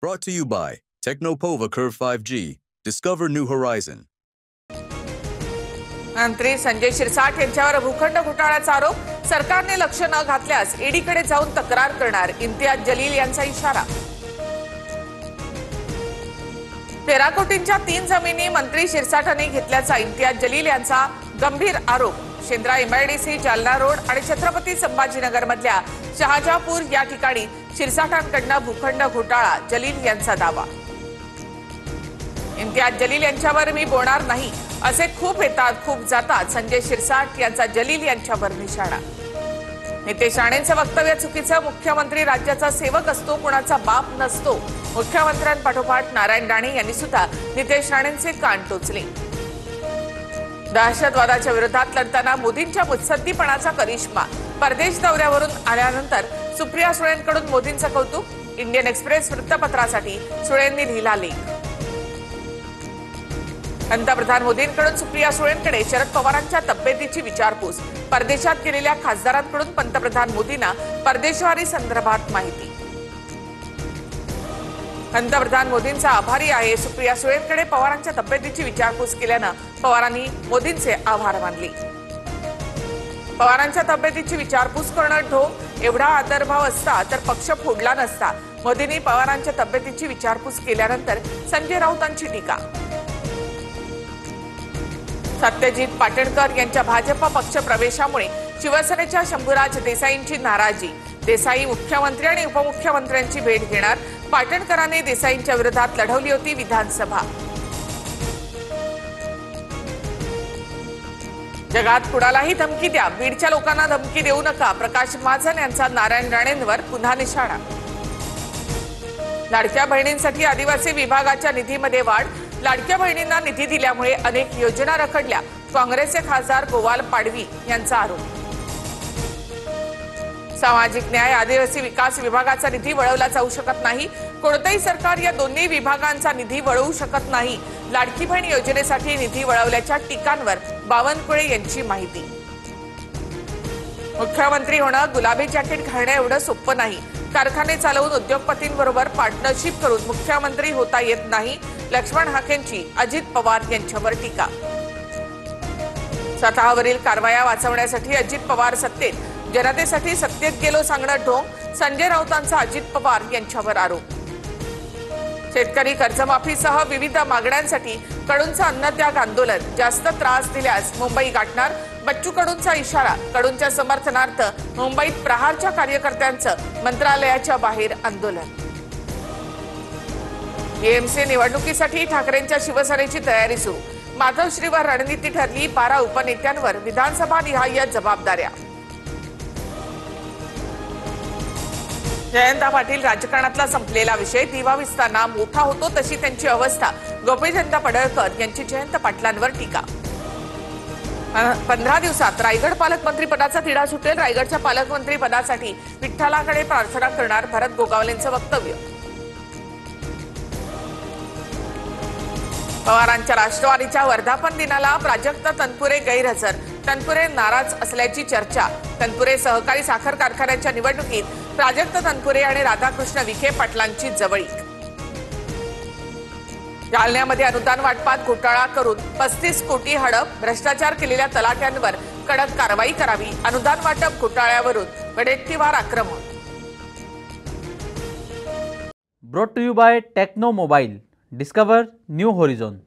Brought to you by Technopova Curve 5G. Discover new horizon. मंत्री संजय शिरसाट यांच्यावर भूखंड घोटाळ्याचा आरोप. सरकारने लक्ष न घातल्यास ईडीकडे जाऊन तक्रार करणार, इम्तियाज जलील यांचा इशारा. 13 कोटींच्या 3 जमिनी मंत्री शिरसाटांनी घेतल्याचा इम्तियाज जलील यांचा गंभीर आरोप. शेंद्रा एमआयडीसी, जालना रोड आणि छत्रपती संभाजीनगर मधल्या शहाजहापूर या ठिकाणी शिरसाटांकडून भूखंड घोटाळा, जलील यांचा दावा. इम्तियाज जलील यांच्यावर मी बोलणार नाही, असे खूप येतात खूप जातात, संजय शिरसाट यांचा जलील यांच्यावर निशाणा. नितेश राणेंचं वक्तव्य चुकीचं. मुख्यमंत्री राज्याचा सेवक असतो, कुणाचा बाप नसतो. मुख्यमंत्र्यांपाठोपाठ नारायण राणे यांनी सुद्धा नितेश राणेंचे कान टोचले. दहशतवादाच्या विरोधात लढताना मोदींच्या मुत्सद्दीपणाचा करिश्मा. परदेश दौऱ्यावरून आल्यानंतर सुप्रिया सुळेंकडून मोदींचं कौतुक. इंडियन एक्सप्रेस वृत्तपत्रासाठी सुळेंनी लिहिला लेख. पंतप्रधान मोदींकडून सुप्रिया सुळेंकडे शरद पवारांच्या तब्येतीची विचारपूस. परदेशात गेलेल्या खासदारांकडून पंतप्रधान मोदींना परदेशवारी संदर्भात माहिती. पंतप्रधान मोदींचा आभारी आहे. सुप्रिया सुळेंकडे पवारांच्या तब्येतीची विचारपूस केल्यानं पवारांनी मोदींचे आभार मानले. पवारांच्या तब्येतीची विचारपूस करणं ढोंग. एवढा आदरभाव असता तर पक्ष फोडला नसता. मोदींनी पवारांच्या तब्येतीची विचारपूस केल्यानंतर संजय राऊतांची टीका. सत्यजित पाटणकर यांच्या भाजप पक्ष प्रवेशामुळे शिवसेनेच्या शंभूराज देसाईंची नाराजी. देसाई मुख्यमंत्री आणि उपमुख्यमंत्र्यांची भेट घेणार. पाटणकरांनी देसाईंच्या विरोधात लढवली होती विधानसभा. जगात कुणालाही धमकी द्या, बीडच्या लोकांना धमकी देऊ नका. प्रकाश महाजन यांचा नारायण राणेंवर पुन्हा निशाणा. लाडक्या बहिणींसाठी आदिवासी विभागाच्या निधीमध्ये वाढ. लाडक्या बहिणींना निधी दिल्यामुळे अनेक योजना रखडल्या. काँग्रेसचे खासदार गोवाल पाडवी यांचा आरोप. सामाजिक न्याय आदिवासी विकास विभागाचा निधी वळवला जाऊ शकत नाही. कोणतेही सरकार या दोन्ही विभागांचा निधी वळवू शकत नाही. लाडकी बहीण योजनेसाठी निधी वळवल्याच्या टीकांवर बावनकुळे यांची माहिती. मुख्यमंत्री होणं गुलाबी जॅकेट घालणं एवढं सोपं नाही. कारखाने चालवून उद्योगपतींबरोबर पार्टनरशिप करून मुख्यमंत्री होता येत नाही. लक्ष्मण हाकेंची अजित पवार यांच्यावर टीका. स्वतःवरील कारवाया वाचवण्यासाठी अजित पवार सत्तेत, जनतेसाठी सत्तेत गेलो सांगणं ढोंग. संजय राऊतांचा अजित पवार यांच्यावर आरोप. शेतकरी कर्जमाफीसह विविध मागण्यांसाठी कडूंचं अन्नत्याग आंदोलन. जास्त त्रास दिल्यास मुंबई गाठणार. बच्चू कडूंचा इशारा. कडूंच्या समर्थनार्थ मुंबईत प्रहारच्या कार्यकर्त्यांचं मंत्रालयाच्या बाहेर आंदोलन. एएमसी निवडणुकीसाठी ठाकरेंच्या शिवसेनेची तयारी सुरू. माधवश्रीवर रणनीती ठरली. 12 उपनेत्यांवर विधानसभा निहाय जबाबदाऱ्या. जयंत पाटील राजकारणातला संपलेला विषय. दिवा विसताना मोठा होतो तशी त्यांची अवस्था. गोपीचंद पडळकर यांची जयंत पाटलांवर टीका. 15 दिवसात रायगड पालकमंत्री पदाचा तिढा सुटेल. रायगडच्या पालकमंत्री पदासाठी विठ्ठलाकडे प्रार्थना करणार, भरत गोगावलेंचं वक्तव्य. पवारांच्या राष्ट्रवादीच्या वर्धापन दिनाला प्राजक्त तनपुरे गैरहजर. तनपुरे नाराज असल्याची चर्चा. तनपुरे सहकारी साखर कारखान्याच्या निवडणुकीत प्राजक्त तनपुरे आणि राधाकृष्ण विखे पाटलांची जवळीक. जालन्यामध्ये अनुदान वाटपात घोटाळा करून 35 कोटी हडप. भ्रष्टाचार केलेल्या तलाट्यांवर कडक कारवाई करावी. अनुदान वाटप घोटाळ्यावरून वडेट्टीवार आक्रमण. Brought to you by Tecno Mobile. Discover new होरिझोन.